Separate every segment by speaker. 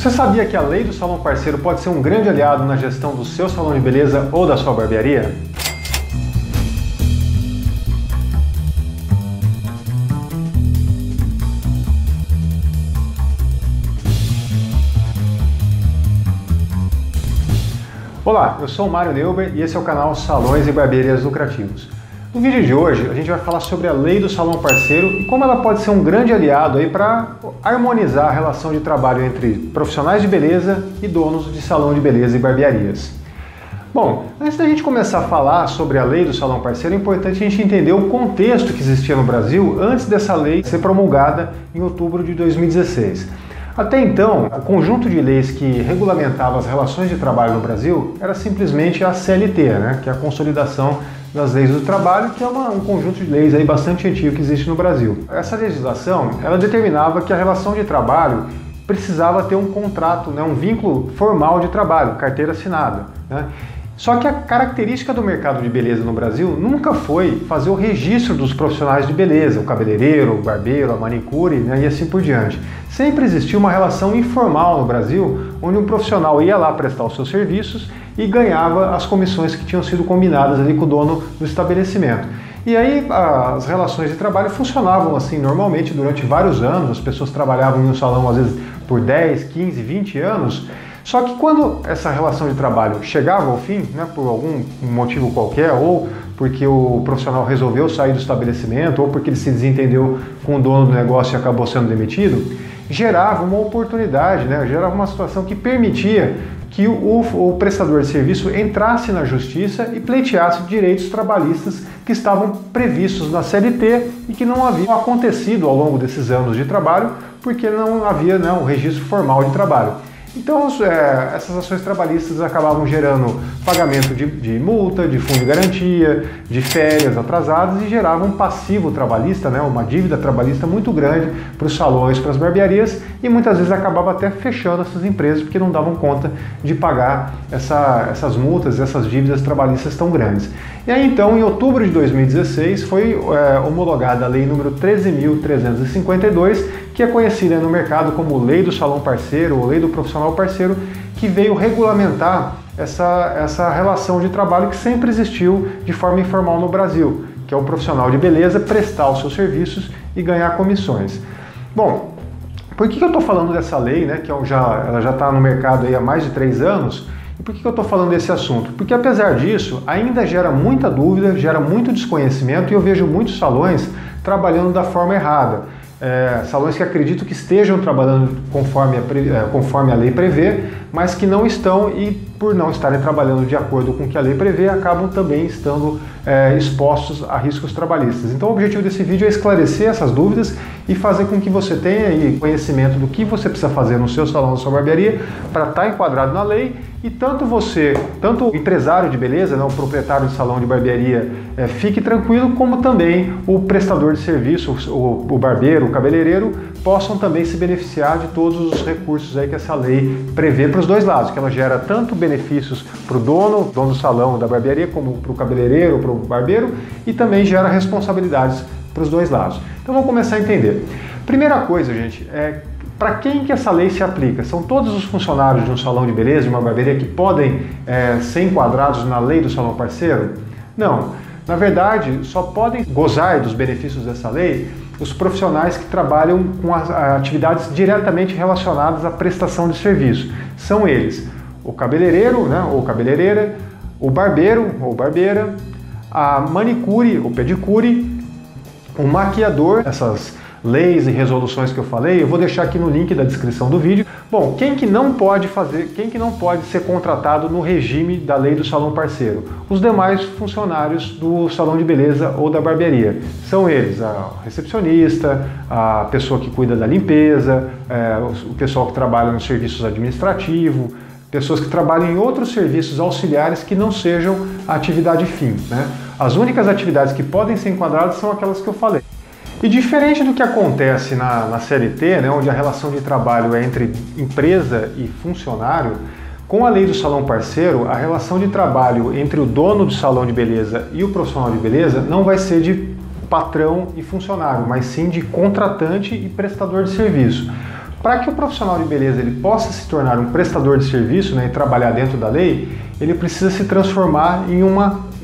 Speaker 1: Você sabia que a lei do salão parceiro pode ser um grande aliado na gestão do seu salão de beleza ou da sua barbearia? Olá, eu sou o Mário Neuber e esse é o canal Salões e Barbearias Lucrativos. No vídeo de hoje a gente vai falar sobre a lei do salão parceiro e como ela pode ser um grande aliado aí para harmonizar a relação de trabalho entre profissionais de beleza e donos de salão de beleza e barbearias. Bom, antes da gente começar a falar sobre a lei do salão parceiro, é importante a gente entender o contexto que existia no Brasil antes dessa lei ser promulgada em outubro de 2016. Até então, o conjunto de leis que regulamentava as relações de trabalho no Brasil era simplesmente a CLT, que é a Consolidação das Leis do Trabalho, que é um conjunto de leis aí bastante antigo que existe no Brasil. Essa legislação, ela determinava que a relação de trabalho precisava ter um contrato, um vínculo formal de trabalho, carteira assinada. Só que a característica do mercado de beleza no Brasil nunca foi fazer o registro dos profissionais de beleza, o cabeleireiro, o barbeiro, a manicure, e assim por diante. Sempre existiu uma relação informal no Brasil, onde um profissional ia lá prestar os seus serviços e ganhava as comissões que tinham sido combinadas ali com o dono do estabelecimento. E aí as relações de trabalho funcionavam assim normalmente durante vários anos, as pessoas trabalhavam em um salão às vezes por 10, 15, 20 anos, só que quando essa relação de trabalho chegava ao fim, por algum motivo qualquer, ou porque o profissional resolveu sair do estabelecimento, ou porque ele se desentendeu com o dono do negócio e acabou sendo demitido, gerava uma oportunidade, gerava uma situação que permitia que o prestador de serviço entrasse na justiça e pleiteasse direitos trabalhistas que estavam previstos na CLT e que não haviam acontecido ao longo desses anos de trabalho, porque não havia um registro formal de trabalho. Então essas ações trabalhistas acabavam gerando pagamento de multa, de fundo de garantia, de férias atrasadas e geravam um passivo trabalhista, uma dívida trabalhista muito grande para os salões, para as barbearias, e muitas vezes acabava até fechando essas empresas porque não davam conta de pagar essas multas, essas dívidas trabalhistas tão grandes. E aí então, em outubro de 2016, foi homologada a lei número 13.352, que é conhecida no mercado como Lei do Salão Parceiro ou Lei do Profissional Parceiro, que veio regulamentar essa relação de trabalho que sempre existiu de forma informal no Brasil, que é o profissional de beleza prestar os seus serviços e ganhar comissões. Bom, por que eu estou falando dessa lei, que ela já está no mercado aí há mais de 3 anos, e por que eu estou falando desse assunto? Porque apesar disso, ainda gera muita dúvida, gera muito desconhecimento e eu vejo muitos salões trabalhando da forma errada. Salões que acreditam que estejam trabalhando conforme a lei prevê, mas que não estão e por não estarem trabalhando de acordo com o que a lei prevê, acabam também estando expostos a riscos trabalhistas. Então o objetivo desse vídeo é esclarecer essas dúvidas e fazer com que você tenha aí conhecimento do que você precisa fazer no seu salão, na sua barbearia, para estar enquadrado na lei. E tanto o empresário de beleza, o proprietário de salão de barbearia, fique tranquilo, como também o prestador de serviço, o barbeiro, o cabeleireiro, possam também se beneficiar de todos os recursos aí que essa lei prevê para os dois lados, que ela gera tanto benefícios para o dono do salão da barbearia, como para o cabeleireiro, para o barbeiro, e também gera responsabilidades para os dois lados. Então vamos começar a entender. Primeira coisa, gente, para quem que essa lei se aplica? São todos os funcionários de um salão de beleza, de uma barbearia, que podem ser enquadrados na lei do salão parceiro? Não. Na verdade, só podem gozar dos benefícios dessa lei os profissionais que trabalham com as atividades diretamente relacionadas à prestação de serviço. São eles o cabeleireiro, ou cabeleireira, o barbeiro ou barbeira, a manicure ou pedicure, o maquiador. Essas leis e resoluções que eu falei, eu vou deixar aqui no link da descrição do vídeo. Bom, quem que não pode ser contratado no regime da lei do salão parceiro? Os demais funcionários do salão de beleza ou da barbearia. São eles a recepcionista, a pessoa que cuida da limpeza, o pessoal que trabalha nos serviços administrativos, pessoas que trabalham em outros serviços auxiliares que não sejam a atividade fim. As únicas atividades que podem ser enquadradas são aquelas que eu falei. E diferente do que acontece na CLT, onde a relação de trabalho é entre empresa e funcionário, com a lei do salão parceiro, a relação de trabalho entre o dono do salão de beleza e o profissional de beleza não vai ser de patrão e funcionário, mas sim de contratante e prestador de serviço. Para que o profissional de beleza ele possa se tornar um prestador de serviço, né, e trabalhar dentro da lei, ele precisa se transformar em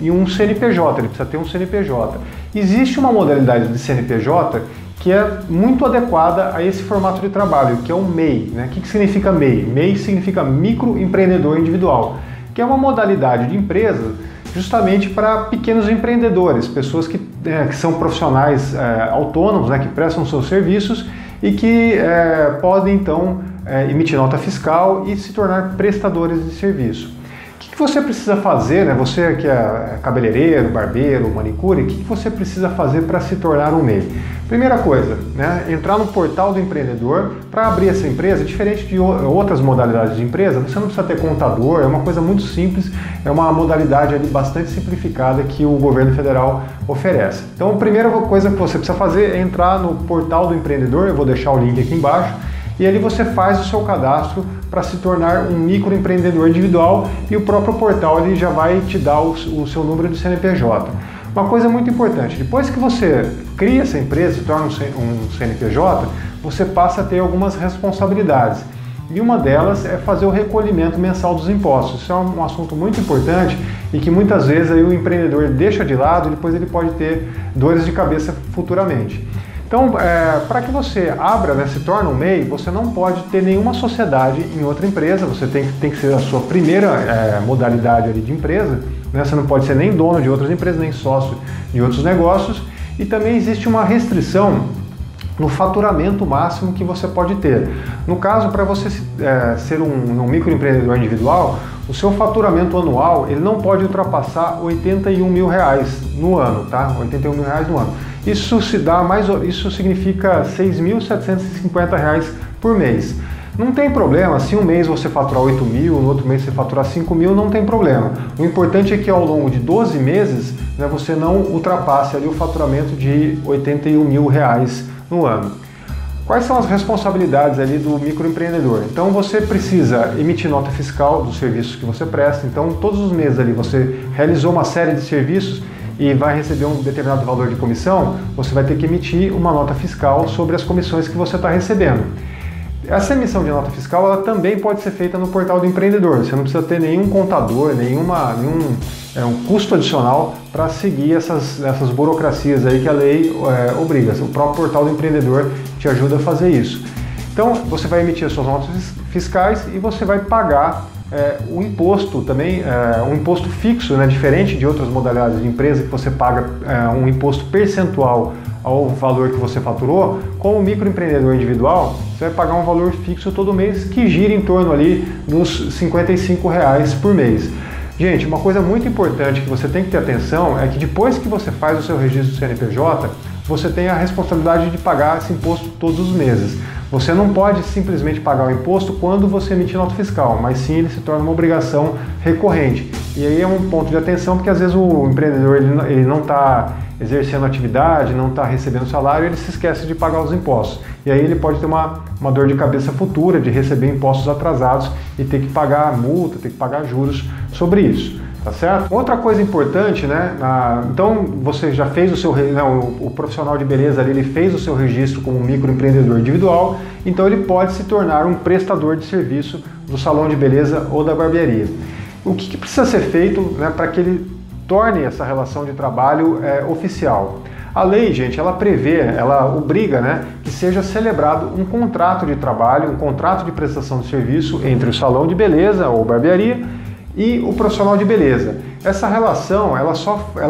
Speaker 1: um CNPJ, ele precisa ter um CNPJ. Existe uma modalidade de CNPJ que é muito adequada a esse formato de trabalho, que é o MEI. Né? O que significa MEI? MEI significa microempreendedor individual, que é uma modalidade de empresa justamente para pequenos empreendedores, pessoas que são profissionais autônomos, né, que prestam seus serviços e que podem então emitir nota fiscal e se tornar prestadores de serviço. O que você precisa fazer, né? Você que é cabeleireiro, barbeiro, manicure, o que você precisa fazer para se tornar um MEI? Primeira coisa, né? Entrar no portal do empreendedor. Para abrir essa empresa, diferente de outras modalidades de empresa, você não precisa ter contador, é uma coisa muito simples, é uma modalidade ali bastante simplificada que o governo federal oferece. Então a primeira coisa que você precisa fazer é entrar no portal do empreendedor, eu vou deixar o link aqui embaixo, e ali você faz o seu cadastro para se tornar um microempreendedor individual e o próprio portal ele já vai te dar o seu número de CNPJ. Uma coisa muito importante, depois que você cria essa empresa, se torna um CNPJ, você passa a ter algumas responsabilidades. E uma delas é fazer o recolhimento mensal dos impostos. Isso é um assunto muito importante e que muitas vezes aí o empreendedor deixa de lado e depois ele pode ter dores de cabeça futuramente. Então, para que você abra, né, se torne um MEI, você não pode ter nenhuma sociedade em outra empresa, você tem que ser a sua primeira modalidade ali de empresa, né, você não pode ser nem dono de outras empresas, nem sócio de outros negócios, e também existe uma restrição no faturamento máximo que você pode ter. No caso, para você ser um microempreendedor individual, o seu faturamento anual ele não pode ultrapassar R$81 mil no ano, tá? R$81 mil no ano. Isso significa R$6.750 por mês. Não tem problema, se um mês você faturar 8 mil, no outro mês você faturar 5 mil, não tem problema. O importante é que ao longo de 12 meses, né, você não ultrapasse ali o faturamento de R$81 mil no ano. Quais são as responsabilidades ali do microempreendedor? Então você precisa emitir nota fiscal dos serviços que você presta. Então todos os meses ali você realizou uma série de serviços e vai receber um determinado valor de comissão, você vai ter que emitir uma nota fiscal sobre as comissões que você está recebendo. Essa emissão de nota fiscal ela também pode ser feita no portal do empreendedor. Você não precisa ter nenhum contador, nenhum custo adicional para seguir essas burocracias aí que a lei obriga. O próprio portal do empreendedor te ajuda a fazer isso. Então você vai emitir as suas notas fiscais e você vai pagar o imposto também, um imposto fixo, né, diferente de outras modalidades de empresa que você paga um imposto percentual ao valor que você faturou. Como microempreendedor individual, você vai pagar um valor fixo todo mês que gira em torno ali dos R$55 por mês. Gente, uma coisa muito importante que você tem que ter atenção é que depois que você faz o seu registro do CNPJ, você tem a responsabilidade de pagar esse imposto todos os meses. Você não pode simplesmente pagar o imposto quando você emitir nota fiscal, mas sim ele se torna uma obrigação recorrente. E aí é um ponto de atenção, porque às vezes o empreendedor ele não está exercendo atividade, não está recebendo salário, ele se esquece de pagar os impostos. E aí ele pode ter uma dor de cabeça futura de receber impostos atrasados e ter que pagar multa, ter que pagar juros sobre isso. Tá certo? Outra coisa importante, né? Então você já fez o profissional de beleza ali, ele fez o seu registro como microempreendedor individual, então ele pode se tornar um prestador de serviço do salão de beleza ou da barbearia. O que precisa ser feito, né, para que ele torne essa relação de trabalho oficial? A lei, gente, ela obriga, né, que seja celebrado um contrato de trabalho, um contrato de prestação de serviço entre o salão de beleza ou barbearia e o profissional de beleza. Essa relação ela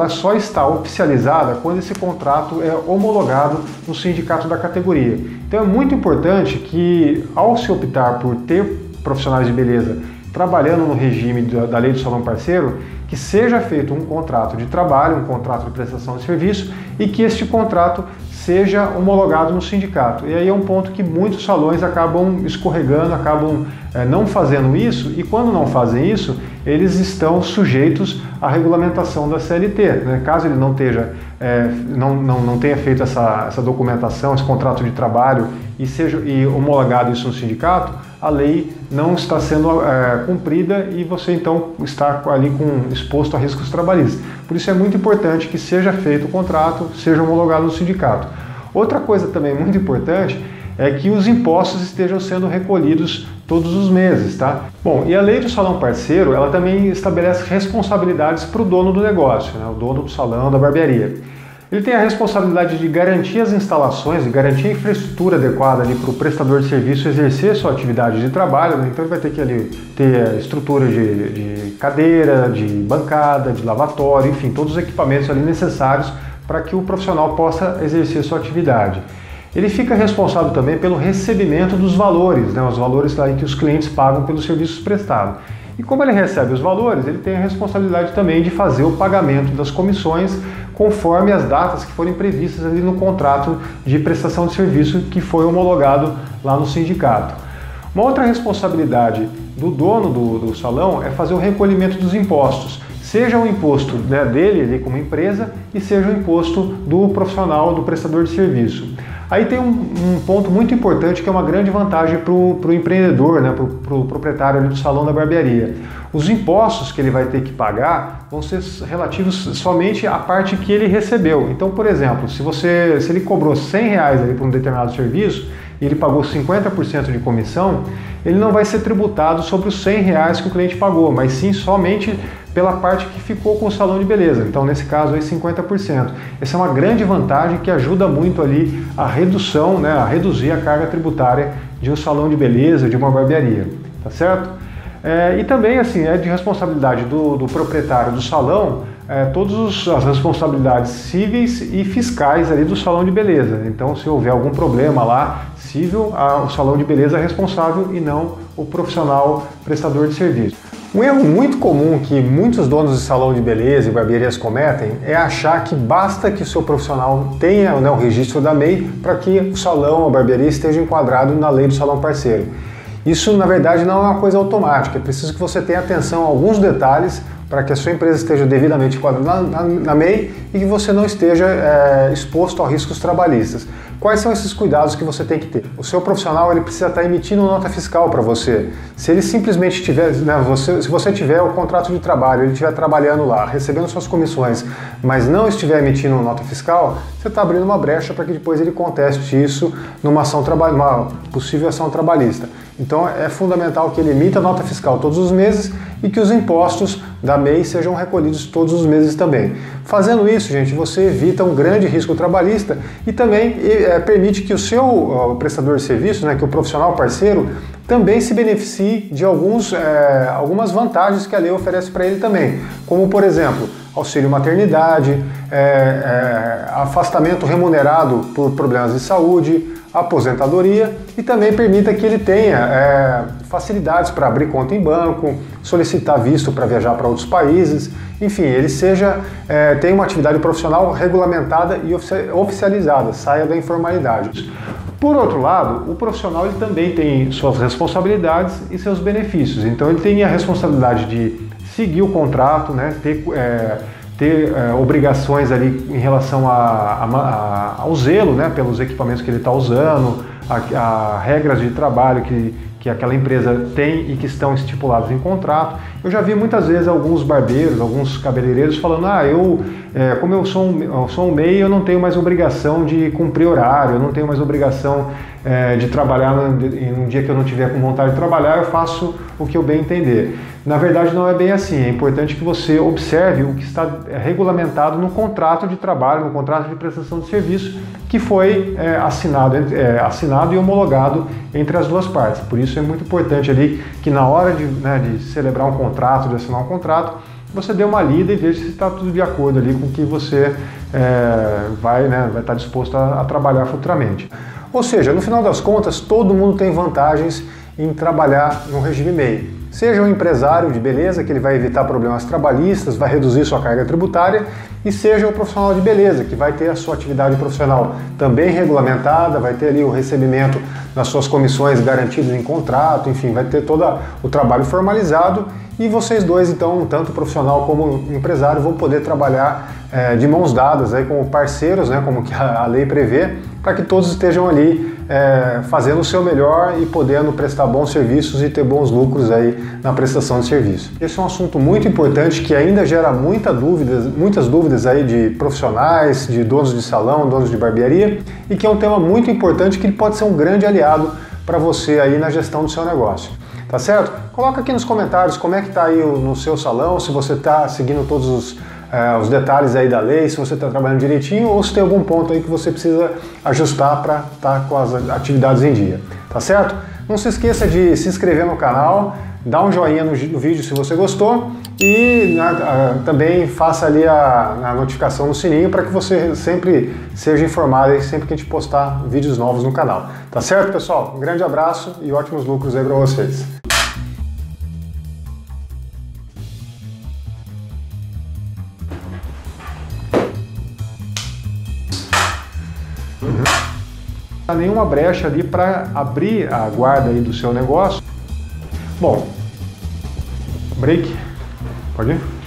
Speaker 1: só está oficializada quando esse contrato é homologado no sindicato da categoria. Então é muito importante que, ao se optar por ter profissionais de beleza trabalhando no regime da lei do salão parceiro, que seja feito um contrato de trabalho, um contrato de prestação de serviço e que este contrato seja homologado no sindicato. E aí é um ponto que muitos salões acabam escorregando, acabam não fazendo isso, e quando não fazem isso, eles estão sujeitos à regulamentação da CLT. Né? Caso ele não tenha feito essa documentação, esse contrato de trabalho e homologado isso no sindicato, a lei não está sendo cumprida e você então está ali exposto a riscos trabalhistas. Por isso é muito importante que seja feito o contrato, seja homologado no sindicato. Outra coisa também muito importante é que os impostos estejam sendo recolhidos todos os meses, tá? Bom, e a lei do salão parceiro, ela também estabelece responsabilidades para o dono do negócio, né? O dono do salão, da barbearia. Ele tem a responsabilidade de garantir as instalações, de garantir a infraestrutura adequada para o prestador de serviço exercer sua atividade de trabalho, né? Então ele vai ter que ali ter estrutura de cadeira, de bancada, de lavatório, enfim, todos os equipamentos ali necessários para que o profissional possa exercer sua atividade. Ele fica responsável também pelo recebimento dos valores, né? Os valores aí que os clientes pagam pelos serviços prestados. E como ele recebe os valores, ele tem a responsabilidade também de fazer o pagamento das comissões conforme as datas que forem previstas ali no contrato de prestação de serviço que foi homologado lá no sindicato. Uma outra responsabilidade do dono do salão é fazer o recolhimento dos impostos, seja o imposto, né, dele ali como empresa e seja o imposto do profissional, do prestador de serviço. Aí tem um ponto muito importante que é uma grande vantagem para o empreendedor, né, para o proprietário ali do salão da barbearia. Os impostos que ele vai ter que pagar vão ser relativos somente à parte que ele recebeu. Então, por exemplo, se ele cobrou R$100 ali por um determinado serviço e ele pagou 50% de comissão, ele não vai ser tributado sobre os R$100 que o cliente pagou, mas sim somente pela parte que ficou com o salão de beleza. Então, nesse caso aí, 50%. Essa é uma grande vantagem que ajuda muito ali a redução, né, a reduzir a carga tributária de um salão de beleza, de uma barbearia, tá certo? E também, assim, é de responsabilidade do proprietário do salão todas as responsabilidades cíveis e fiscais ali do salão de beleza. Então, se houver algum problema lá civil, o salão de beleza é responsável e não o profissional prestador de serviço. Um erro muito comum que muitos donos de salão de beleza e barbearias cometem é achar que basta que o seu profissional tenha, né, o registro da MEI para que o salão ou a barbearia esteja enquadrado na lei do salão parceiro. Isso, na verdade, não é uma coisa automática, é preciso que você tenha atenção a alguns detalhes para que a sua empresa esteja devidamente enquadrada na MEI e que você não esteja exposto a riscos trabalhistas. Quais são esses cuidados que você tem que ter? O seu profissional ele precisa estar emitindo nota fiscal para você. Se ele simplesmente tiver, né, se você tiver o contrato de trabalho, ele estiver trabalhando lá, recebendo suas comissões, mas não estiver emitindo nota fiscal, você está abrindo uma brecha para que depois ele conteste isso numa possível ação trabalhista. Então é fundamental que ele emita nota fiscal todos os meses e que os impostos da MEI sejam recolhidos todos os meses também. Fazendo isso, gente, você evita um grande risco trabalhista e também permite que o seu prestador de serviço, né, que o profissional parceiro, também se beneficie de algumas vantagens que a lei oferece para ele também, como, por exemplo, auxílio maternidade, afastamento remunerado por problemas de saúde, aposentadoria e também permita que ele tenha facilidades para abrir conta em banco, solicitar visto para viajar para outros países, enfim, ele tenha uma atividade profissional regulamentada e oficializada, saia da informalidade. Por outro lado, o profissional ele também tem suas responsabilidades e seus benefícios, então ele tem a responsabilidade de seguir o contrato, né, ter obrigações ali em relação ao zelo, né, pelos equipamentos que ele está usando, a regras de trabalho que aquela empresa tem e que estão estipuladas em contrato. Eu já vi muitas vezes alguns barbeiros, alguns cabeleireiros falando, como eu sou um MEI, eu não tenho mais obrigação de cumprir horário, eu não tenho mais obrigação de trabalhar em um dia que eu não tiver com vontade de trabalhar, eu faço o que eu bem entender. Na verdade não é bem assim, é importante que você observe o que está regulamentado no contrato de trabalho, no contrato de prestação de serviço, que foi assinado e homologado entre as duas partes. Por isso é muito importante ali que na hora de celebrar um contrato, de assinar um contrato, você dê uma lida e veja se está tudo de acordo ali com o que você vai estar disposto a trabalhar futuramente. Ou seja, no final das contas, todo mundo tem vantagens em trabalhar no regime MEI. Seja um empresário de beleza, que ele vai evitar problemas trabalhistas, vai reduzir sua carga tributária, e seja o profissional de beleza, que vai ter a sua atividade profissional também regulamentada, vai ter ali o recebimento das suas comissões garantidas em contrato, enfim, vai ter todo o trabalho formalizado, e vocês dois, então, tanto profissional como empresário, vão poder trabalhar de mãos dadas, aí, como parceiros, né, como que a lei prevê, para que todos estejam ali fazendo o seu melhor e podendo prestar bons serviços e ter bons lucros aí na prestação de serviço. Esse é um assunto muito importante que ainda gera muitas dúvidas aí de profissionais, de donos de salão, donos de barbearia, e que é um tema muito importante que pode ser um grande aliado para você aí na gestão do seu negócio. Tá certo? Coloca aqui nos comentários como é que está aí no seu salão, se você está seguindo todos os detalhes aí da lei, se você está trabalhando direitinho ou se tem algum ponto aí que você precisa ajustar para estar com as atividades em dia. Tá certo? Não se esqueça de se inscrever no canal, dá um joinha no vídeo se você gostou e também faça ali a notificação no sininho para que você sempre seja informado aí sempre que a gente postar vídeos novos no canal. Tá certo, pessoal? Um grande abraço e ótimos lucros aí para vocês. Não há nenhuma brecha ali para abrir a guarda aí do seu negócio. Bom, break, pode ir?